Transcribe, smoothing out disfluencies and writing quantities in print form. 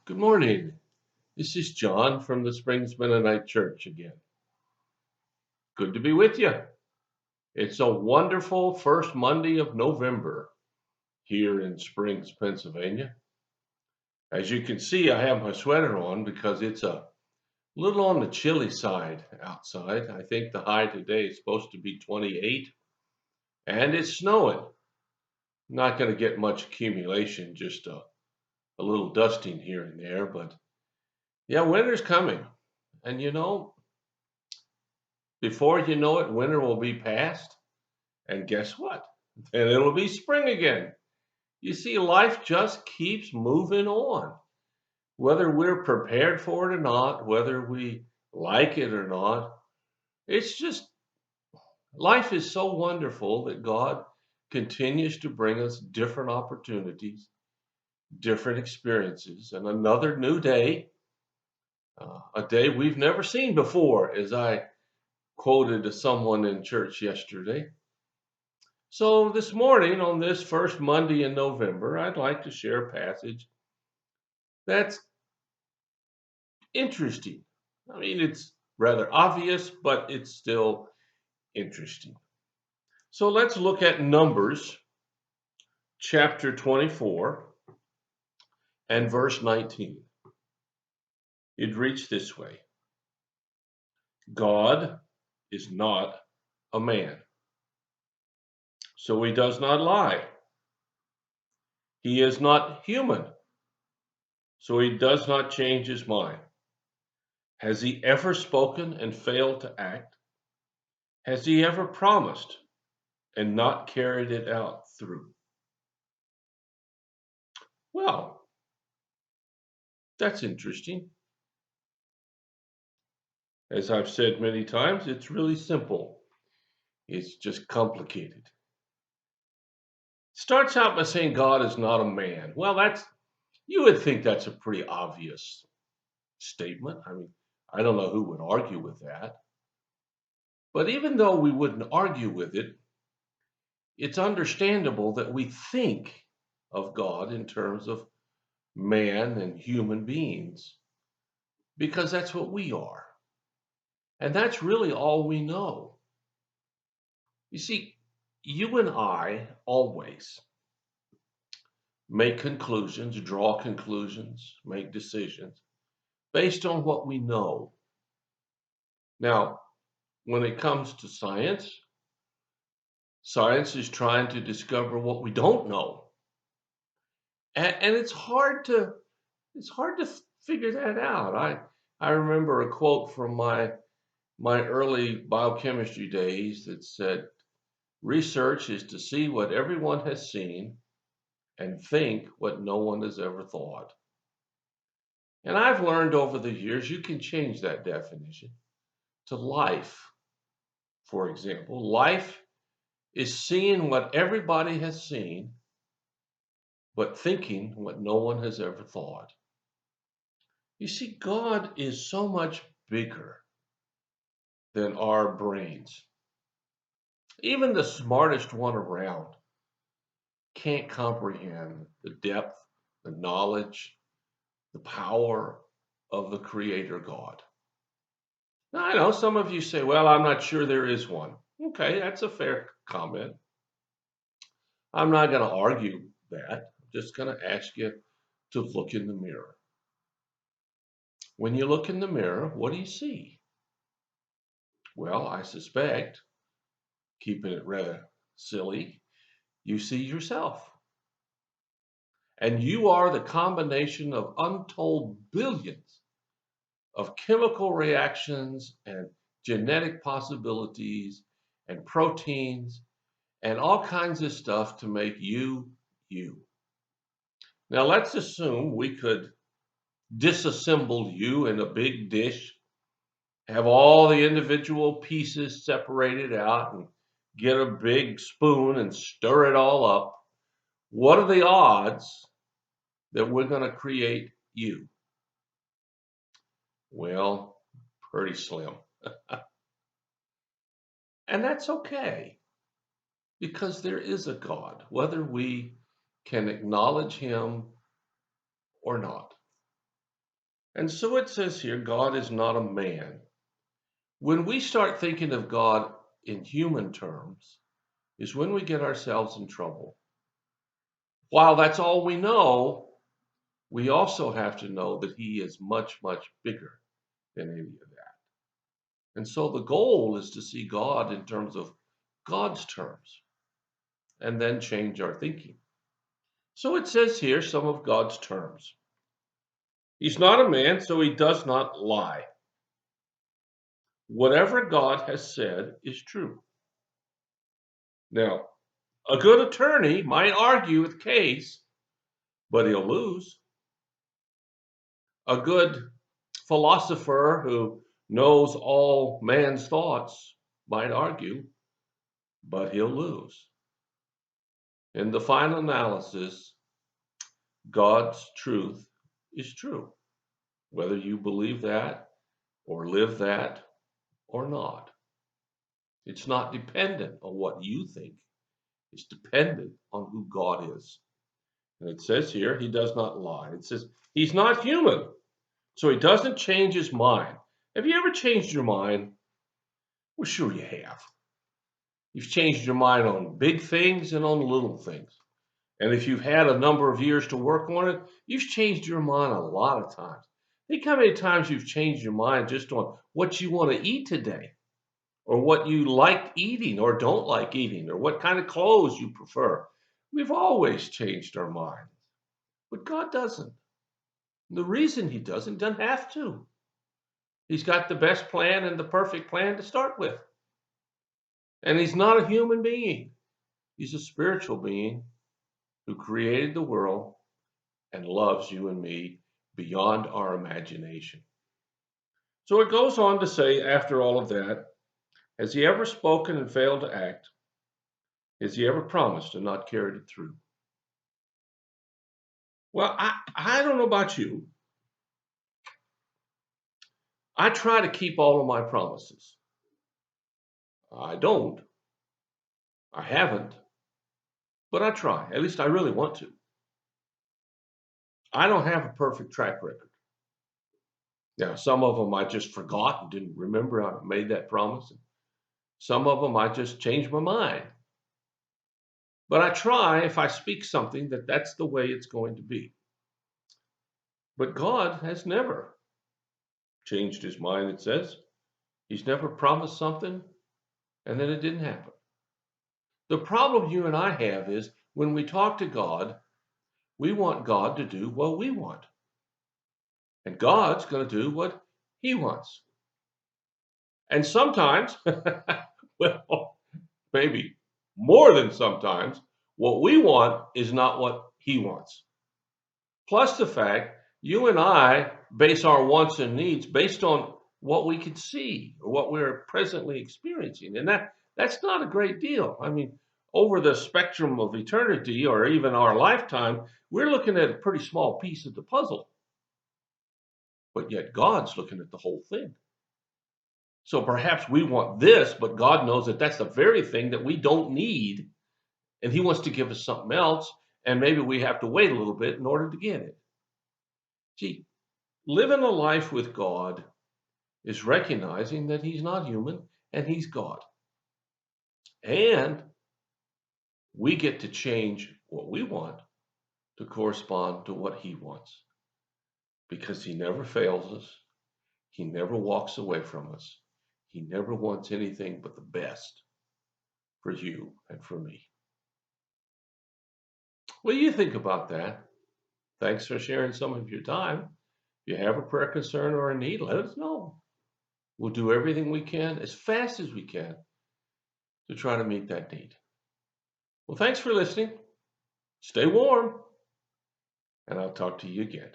Good morning. This is John from the Springs Mennonite Church again. Good to be with you. It's a wonderful first Monday of November here in Springs, Pennsylvania. As you can see, I have my sweater on because it's a little on the chilly side outside. I think the high today is supposed to be 28 and it's snowing. Not going to get much accumulation, just a little dusting here and there, but yeah, winter's coming. And before you know it, winter will be past. And guess what? Then it'll be spring again. You see, life just keeps moving on. Whether we're prepared for it or not, whether we like it or not, it's just life is so wonderful that God continues to bring us different opportunities, different experiences, and another new day, a day we've never seen before, as I quoted to someone in church yesterday. So, this morning, on this first Monday in November, I'd like to share a passage that's interesting. I mean, it's rather obvious, but it's still interesting. So, let's look at Numbers chapter 24 and verse 19. It reads this way: God is not a man, so he does not lie. He is not human, so he does not change his mind. Has he ever spoken and failed to act? Has he ever promised and not carried it out through? Well, that's interesting. As I've said many times, it's really simple. It's just complicated. Starts out by saying God is not a man. Well, you would think that's a pretty obvious statement. I mean, I don't know who would argue with that. But even though we wouldn't argue with it, it's understandable that we think of God in terms of man and human beings because that's what we are. And that's really all we know. You see, you and I always make conclusions, draw conclusions, make decisions based on what we know. Now, when it comes to science, science is trying to discover what we don't know. And it's hard to figure that out. I remember a quote from my early biochemistry days that said, research is to see what everyone has seen and think what no one has ever thought. And I've learned over the years you can change that definition to life. For example, life is seeing what everybody has seen, but thinking what no one has ever thought. You see, God is so much bigger than our brains. Even the smartest one around can't comprehend the depth, the knowledge, the power of the Creator God. Now, I know some of you say, well, I'm not sure there is one. Okay, that's a fair comment. I'm not going to argue that. I'm just going to ask you to look in the mirror. When you look in the mirror, what do you see? Well, I suspect, keeping it rather silly, you see yourself. And you are the combination of untold billions of chemical reactions and genetic possibilities and proteins and all kinds of stuff to make you you. Now, let's assume we could disassemble you in a big dish, have all the individual pieces separated out, and get a big spoon and stir it all up. What are the odds that we're going to create you? Well, pretty slim. And that's okay because there is a God, whether we can acknowledge him or not. And so it says here, God is not a man. When we start thinking of God in human terms, is when we get ourselves in trouble. While that's all we know, we also have to know that He is much, much bigger than any of that. And so the goal is to see God in terms of God's terms and then change our thinking. So it says here some of God's terms. He's not a man, so He does not lie. Whatever God has said is true. Now, a good attorney might argue the case, but he'll lose. A good philosopher who knows all man's thoughts might argue, but he'll lose. In the final analysis, God's truth is true, whether you believe that or live that or not. It's not dependent on what you think. It's dependent on who God is. And it says here, He does not lie. It says He's not human, so He doesn't change His mind. Have you ever changed your mind? Well, sure you have. You've changed your mind on big things and on little things. And if you've had a number of years to work on it, you've changed your mind a lot of times. Think how many times you've changed your mind just on what you want to eat today, or what you like eating or don't like eating, or what kind of clothes you prefer. We've always changed our minds, but God doesn't. The reason He doesn't have to. He's got the best plan and the perfect plan to start with. And He's not a human being. He's a spiritual being who created the world and loves you and me beyond our imagination. So it goes on to say, after all of that, has He ever spoken and failed to act? Has He ever promised and not carried it through? Well, I don't know about you. I try to keep all of my promises. I don't. I haven't. But I try. At least I really want to. I don't have a perfect track record. Now, some of them I just forgot and didn't remember I made that promise. Some of them I just changed my mind. But I try, if I speak something, that that's the way it's going to be. But God has never changed His mind, it says. He's never promised something and then it didn't happen. The problem you and I have is when we talk to God, we want God to do what we want. And God's going to do what He wants. And sometimes, well, maybe more than sometimes, what we want is not what He wants. Plus the fact you and I base our wants and needs based on what we can see or what we're presently experiencing. And that's not a great deal. I mean, over the spectrum of eternity or even our lifetime, we're looking at a pretty small piece of the puzzle. But yet God's looking at the whole thing. So perhaps we want this, but God knows that that's the very thing that we don't need. And He wants to give us something else. And maybe we have to wait a little bit in order to get it. See, living a life with God is recognizing that He's not human and He's God. And we get to change what we want to correspond to what He wants. Because He never fails us. He never walks away from us. He never wants anything but the best for you and for me. What do you think about that? Thanks for sharing some of your time. If you have a prayer concern or a need, let us know. We'll do everything we can as fast as we can to try to meet that need. Well, thanks for listening. Stay warm, and I'll talk to you again.